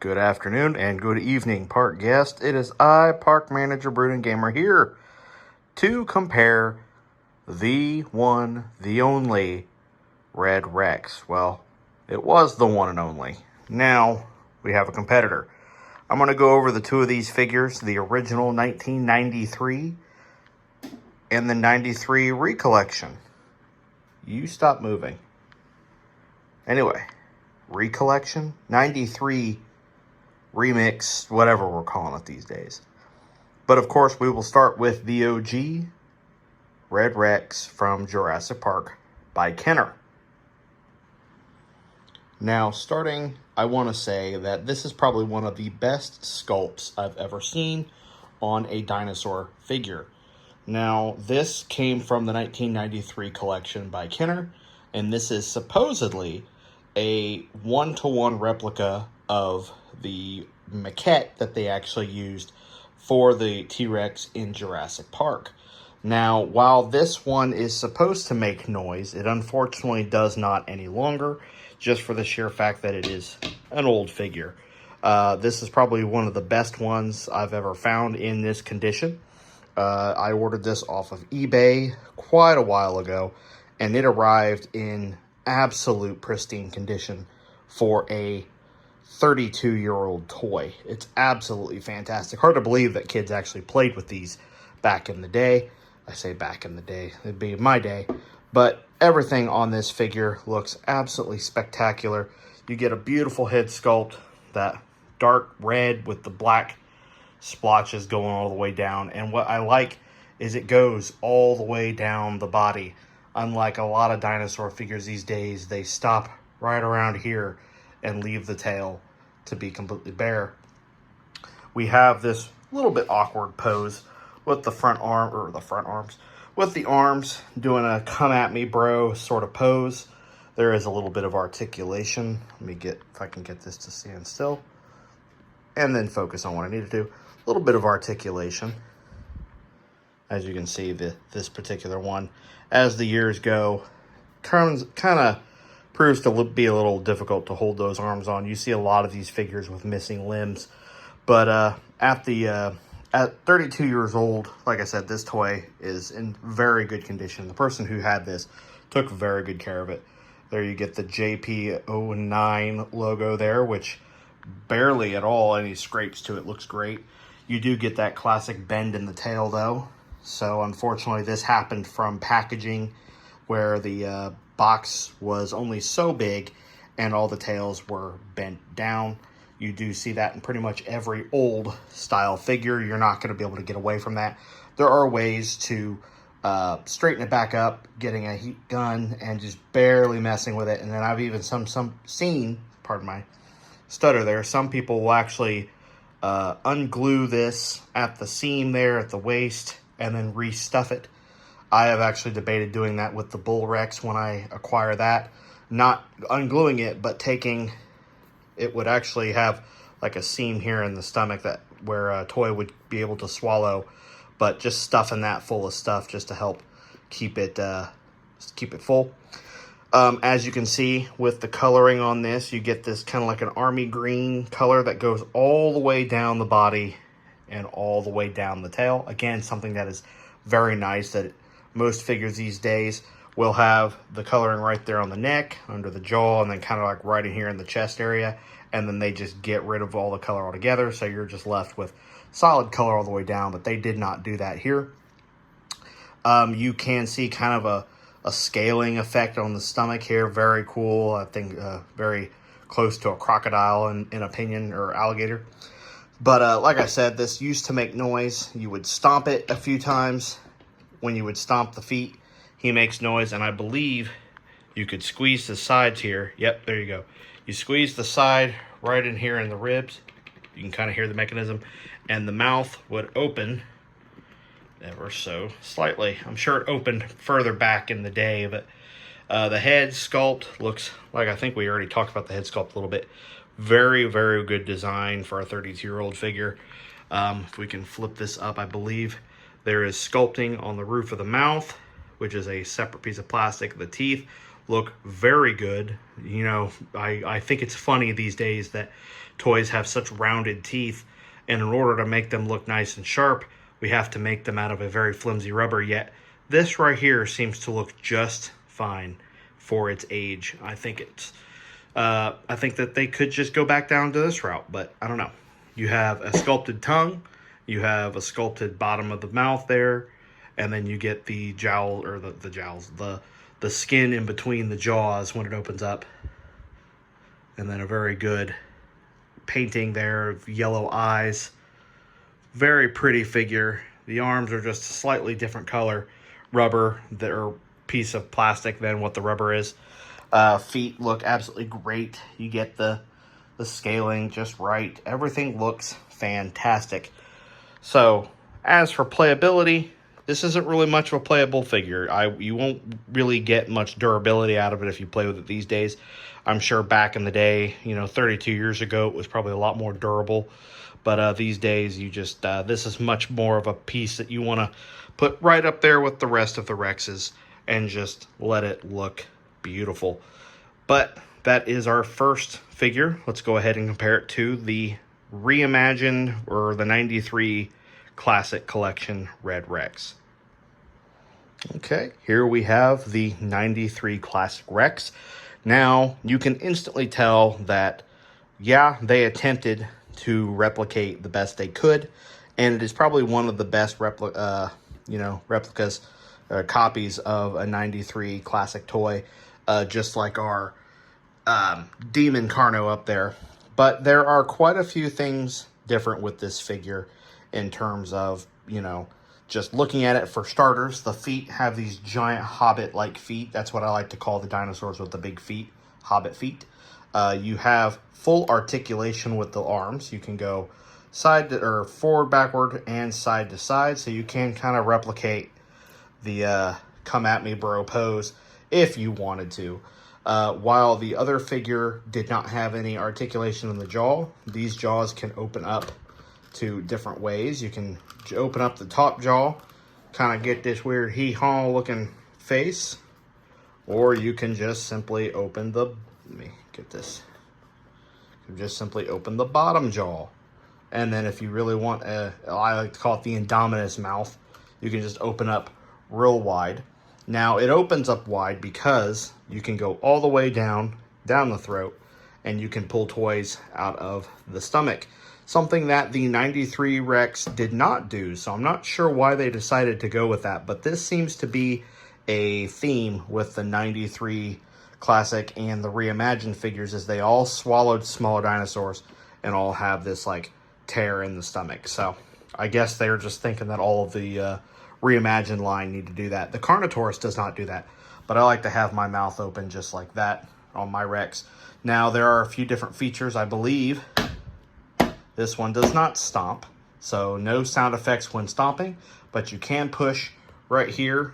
Good afternoon and good evening, park guest. It is I, Park Manager Brooding Gamer, here to compare the one, the only Red Rex. Well, it was the one and only. Now we have a competitor. I'm going to go over the two of these figures, the original 1993 and the 93 recollection. You stop moving. Anyway, recollection, 93 remix, whatever we're calling it these days. But of course, we will start with the OG Red Rex from Jurassic Park by Kenner. Now, starting, I want to say that this is probably one of the best sculpts I've ever seen on a dinosaur figure. Now, this came from the 1993 collection by Kenner, and this is supposedly a one-to-one replica of the maquette that they actually used for the T-Rex in Jurassic Park. Now, while this one is supposed to make noise, it unfortunately does not any longer, just for the sheer fact that it is an old figure. This is probably one of the best ones I've ever found in this condition. I ordered this off of eBay quite a while ago, and it arrived in absolute pristine condition for a 32-year-old toy. It's absolutely fantastic. Hard to believe that kids actually played with these back in the day. I say back in the day, it'd be my day. But everything on this figure looks absolutely spectacular. You get a beautiful head sculpt, that dark red with the black splotches going all the way down. And what I like is it goes all the way down the body. Unlike a lot of dinosaur figures these days, they stop right around here and leave the tail to be completely bare. We have this little bit awkward pose with the with the arms doing a come at me bro sort of pose. There is a little bit of articulation. Let me get, if I can get this to stand still and then focus on what I need to do. A little bit of articulation. As you can see, this particular one, as the years go, kind of proves to be a little difficult to hold those arms on. You see a lot of these figures with missing limbs. But at 32 years old, like I said, this toy is in very good condition. The person who had this took very good care of it. There you get the JP09 logo there, which barely at all any scrapes to it. Looks great. You do get that classic bend in the tail, though. So, unfortunately, this happened from packaging where the box was only so big and all the tails were bent down. You do see that in pretty much every old style figure. You're not going to be able to get away from that. There are ways to straighten it back up, getting a heat gun and just barely messing with it. And then I've even seen, pardon my stutter there, some people will actually unglue this at the seam there at the waist and then restuff it. I have actually debated doing that with the Bull Rex when I acquire that. Not ungluing it, but taking, it would actually have like a seam here in the stomach that where a toy would be able to swallow, but just stuffing that full of stuff just to help keep it full. As you can see with the coloring on this, you get this kind of like an army green color that goes all the way down the body and all the way down the tail. Again, something that is very nice that most figures these days will have the coloring right there on the neck, under the jaw, and then kind of like right in here in the chest area. And then they just get rid of all the color altogether. So you're just left with solid color all the way down, but they did not do that here. You can see kind of a scaling effect on the stomach here. Very cool. I think very close to a crocodile in opinion, or alligator. But like I said, this used to make noise. You would stomp it a few times. When you would stomp the feet, he makes noise. And I believe you could squeeze the sides here. Yep, there you go. You squeeze the side right in here in the ribs. You can kind of hear the mechanism. And the mouth would open ever so slightly. I'm sure it opened further back in the day, but the head sculpt looks like, I think we already talked about the head sculpt a little bit. Very, very good design for a 32-year-old figure. If we can flip this up, I believe there is sculpting on the roof of the mouth, which is a separate piece of plastic. The teeth look very good. You know, I think it's funny these days that toys have such rounded teeth, and in order to make them look nice and sharp, we have to make them out of a very flimsy rubber. Yet this right here seems to look just fine for its age. I think that they could just go back down to this route, but I don't know. You have a sculpted tongue, you have a sculpted bottom of the mouth there, and then you get the jowl, or the jowls, the skin in between the jaws when it opens up, and then a very good painting there of yellow eyes. Very pretty figure. The arms are just a slightly different color rubber, or piece of plastic than what the rubber is. Feet look absolutely great. You get the scaling just right. Everything looks fantastic. So, as for playability, this isn't really much of a playable figure. You won't really get much durability out of it if you play with it these days. I'm sure back in the day, 32 years ago, it was probably a lot more durable. But these days, this is much more of a piece that you want to put right up there with the rest of the Rexes and just let it look beautiful. But that is our first figure. Let's go ahead and compare it to the reimagined, or the 93 Classic Collection Red Rex. Okay, here we have the 93 Classic Rex. Now, you can instantly tell that, yeah, they attempted to replicate the best they could, and it is probably one of the best replicas, copies of a 93 Classic toy, just like our Demon Carno up there. But there are quite a few things different with this figure in terms of, just looking at it. For starters, the feet have these giant hobbit-like feet. That's what I like to call the dinosaurs with the big feet, hobbit feet. You have full articulation with the arms. You can go forward, backward, and side to side, so you can kind of replicate the come at me bro pose if you wanted to. While the other figure did not have any articulation in the jaw, these jaws can open up to different ways. You can open up the top jaw, kind of get this weird hee-haw looking face, or you can just simply open the, let me get this, you just simply open the bottom jaw. And then if you really want I like to call it the Indominus mouth, you can just open up real wide. Now, it opens up wide because you can go all the way down the throat, and you can pull toys out of the stomach. Something that the 93 Rex did not do, so I'm not sure why they decided to go with that. But this seems to be a theme with the 93 Classic and the reimagined figures, is they all swallowed smaller dinosaurs and all have this, like, tear in the stomach. So, I guess they're just thinking that all of the reimagined line need to do that. The Carnotaurus does not do that, but I like to have my mouth open just like that on my Rex. Now, there are a few different features. I believe this one does not stomp, so no sound effects when stomping, but you can push right here.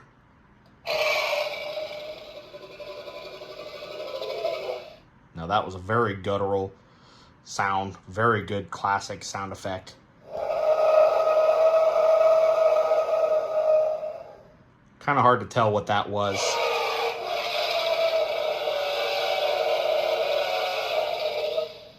Now, that was a very guttural sound, very good classic sound effect. Kind of hard to tell what that was.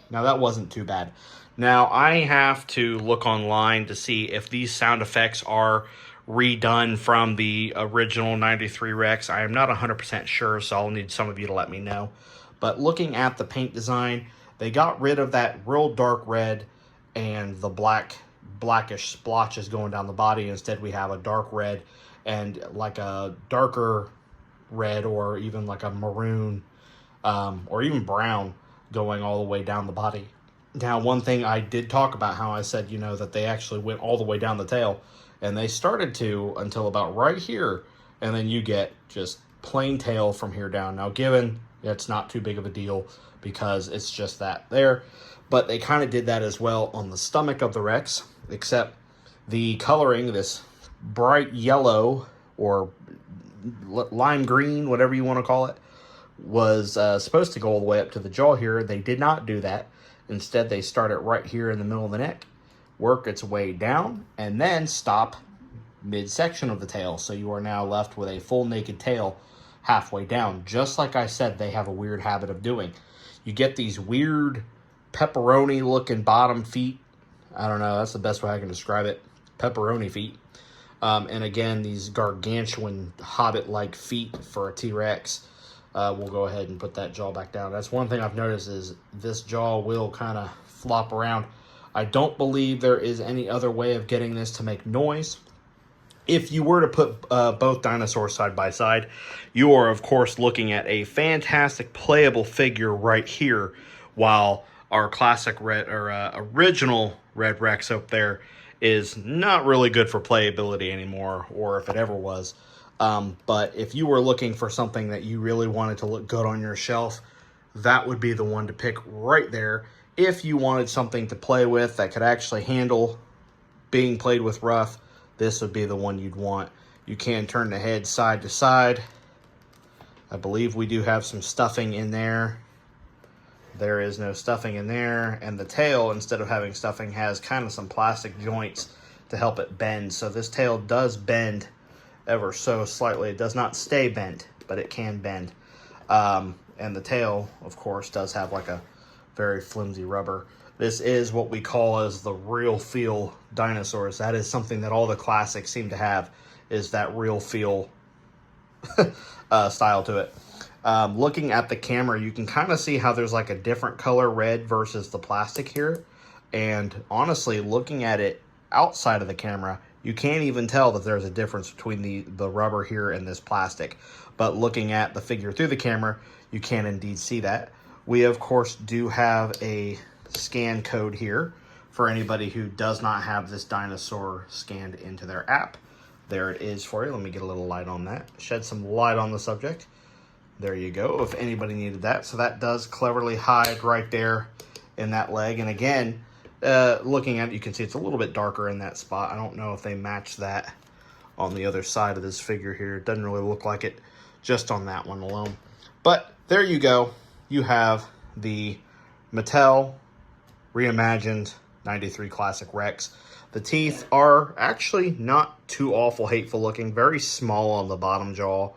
Now, that wasn't too bad. Now, I have to look online to see if these sound effects are redone from the original 93 Rex. I am not 100% sure, so I'll need some of you to let me know. But looking at the paint design, they got rid of that real dark red and the blackish splotches going down the body. Instead, we have a dark red and like a darker red, or even like a maroon, or even brown going all the way down the body. Now, one thing I did talk about, how I said, that they actually went all the way down the tail, and they started to until about right here, and then you get just plain tail from here down. Now, given it's not too big of a deal because it's just that there, but they kind of did that as well on the stomach of the Rex, except the coloring, this bright yellow or lime green, whatever you want to call it, was supposed to go all the way up to the jaw here. They did not do that. Instead, they start it right here in the middle of the neck, work its way down, and then stop midsection of the tail. So you are now left with a full naked tail halfway down. Just like I said, they have a weird habit of doing. You get these weird pepperoni looking bottom feet. I don't know, that's the best way I can describe it. Pepperoni feet. And again, these gargantuan hobbit-like feet for a T-Rex. We'll go ahead and put that jaw back down. That's one thing I've noticed is this jaw will kind of flop around. I don't believe there is any other way of getting this to make noise. If you were to put both dinosaurs side by side, you are, of course, looking at a fantastic playable figure right here, while our classic original Red Rex up there is not really good for playability anymore, or if it ever was. But if you were looking for something that you really wanted to look good on your shelf, that would be the one to pick right there. If you wanted something to play with that could actually handle being played with rough, this would be the one you'd want. You can turn the head side to side. I believe we do have some stuffing in there. There is no stuffing in there. And the tail, instead of having stuffing, has kind of some plastic joints to help it bend. So this tail does bend ever so slightly. It does not stay bent, but it can bend. And the tail, of course, does have like a very flimsy rubber. This is what we call as the real feel dinosaurs. That is something that all the classics seem to have, is that real feel style to it. Looking at the camera, you can kind of see how there's like a different color red versus the plastic here. And honestly, looking at it outside of the camera, you can't even tell that there's a difference between the rubber here and this plastic. But looking at the figure through the camera, you can indeed see that. We, of course, do have a scan code here for anybody who does not have this dinosaur scanned into their app. There it is for you. Let me get a little light on that. Shed some light on the subject. There you go, if anybody needed that. So that does cleverly hide right there in that leg. And again, looking at it, you can see it's a little bit darker in that spot. I don't know if they match that on the other side of this figure here. It doesn't really look like it just on that one alone. But there you go. You have the Mattel reimagined 93 Classic Rex. The teeth are actually not too awful hateful looking. Very small on the bottom jaw.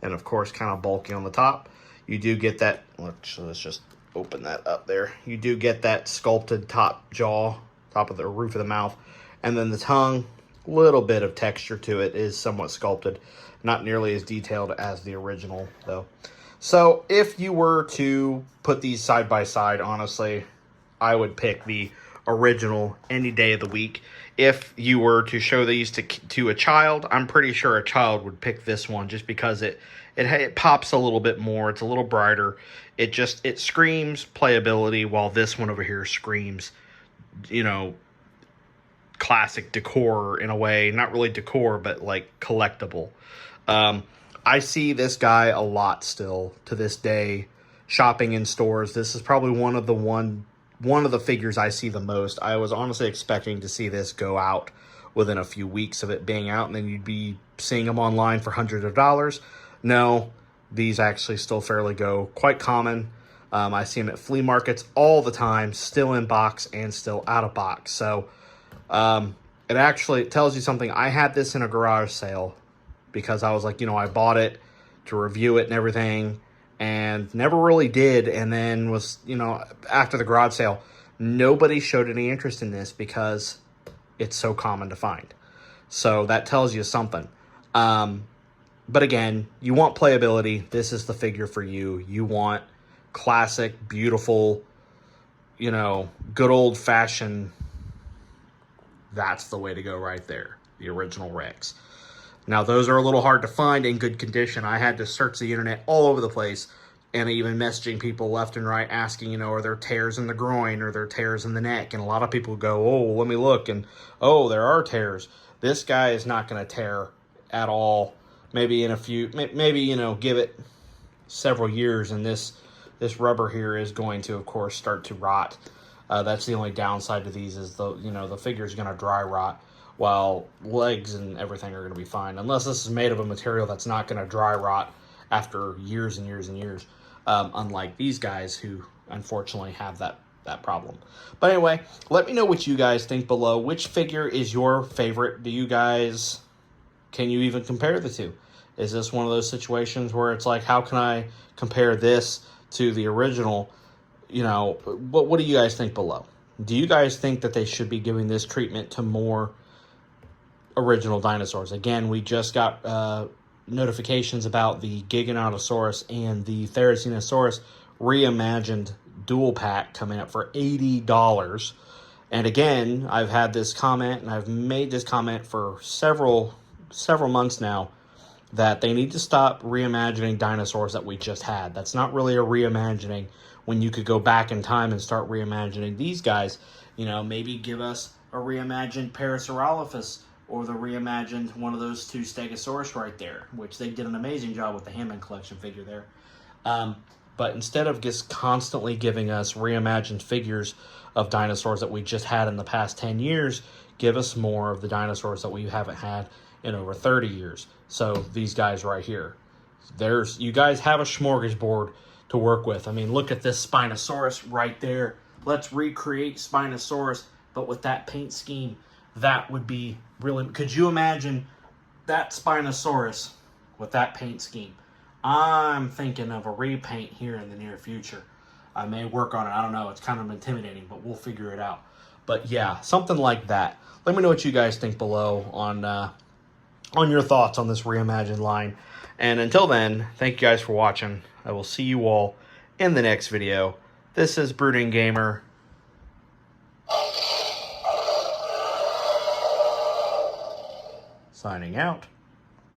And of course, kind of bulky on the top. You do get that, let's just open that up there. You do get that sculpted top jaw, top of the roof of the mouth. And then the tongue, little bit of texture to it, is somewhat sculpted. Not nearly as detailed as the original, though. So if you were to put these side by side, honestly, I would pick the original any day of the week. If you were to show these to a child, I'm pretty sure a child would pick this one just because it pops a little bit more. It's a little brighter. It screams playability, while this one over here screams, you know, classic decor in a way. Not really decor, but like collectible. I see this guy a lot still to this day shopping in stores. This is probably one of the figures I see the most. I was honestly expecting to see this go out within a few weeks of it being out, and then you'd be seeing them online for hundreds of dollars. No, these actually still fairly go quite common. I see them at flea markets all the time, still in box and still out of box. So it actually tells you something. I had this in a garage sale because I was like, I bought it to review it and everything, and never really did. And then was, after the garage sale, nobody showed any interest in this because it's so common to find. So that tells you something. But again, you want playability. This is the figure for you. You want classic, beautiful, good old fashioned. That's the way to go right there. The original Rex. Now, those are a little hard to find in good condition. I had to search the internet all over the place, and even messaging people left and right asking, are there tears in the groin or there tears in the neck? And a lot of people go, oh, let me look, and oh, there are tears. This guy is not going to tear at all. Maybe in a few, maybe, give it several years, and this rubber here is going to, of course, start to rot. That's the only downside to these is the figure is going to dry rot, while legs and everything are going to be fine. Unless this is made of a material that's not going to dry rot after years and years and years. Unlike these guys who unfortunately have that problem. But anyway, let me know what you guys think below. Which figure is your favorite? Can you even compare the two? Is this one of those situations where it's like, how can I compare this to the original? You know, what do you guys think below? Do you guys think that they should be giving this treatment to more original dinosaurs? Again, we just got notifications about the Giganotosaurus and the Therizinosaurus reimagined dual pack coming up for $80. And again, I've had this comment, and I've made this comment for several months now, that they need to stop reimagining dinosaurs that we just had. That's not really a reimagining when you could go back in time and start reimagining these guys. You know, maybe give us a reimagined Parasaurolophus, or the reimagined one of those two Stegosaurus right there, which they did an amazing job with the Hammond collection figure there. But instead of just constantly giving us reimagined figures of dinosaurs that we just had in the past 10 years, give us more of the dinosaurs that we haven't had in over 30 years. So these guys right here, you guys have a smorgasbord to work with. I mean, look at this Spinosaurus right there. Let's recreate Spinosaurus, but with that paint scheme. That would be really... Could you imagine that Spinosaurus with that paint scheme? I'm thinking of a repaint here in the near future. I may work on it. I don't know. It's kind of intimidating, but we'll figure it out. But yeah, something like that. Let me know what you guys think below on your thoughts on this reimagined line. And until then, thank you guys for watching. I will see you all in the next video. This is Brooding Gamer, signing out.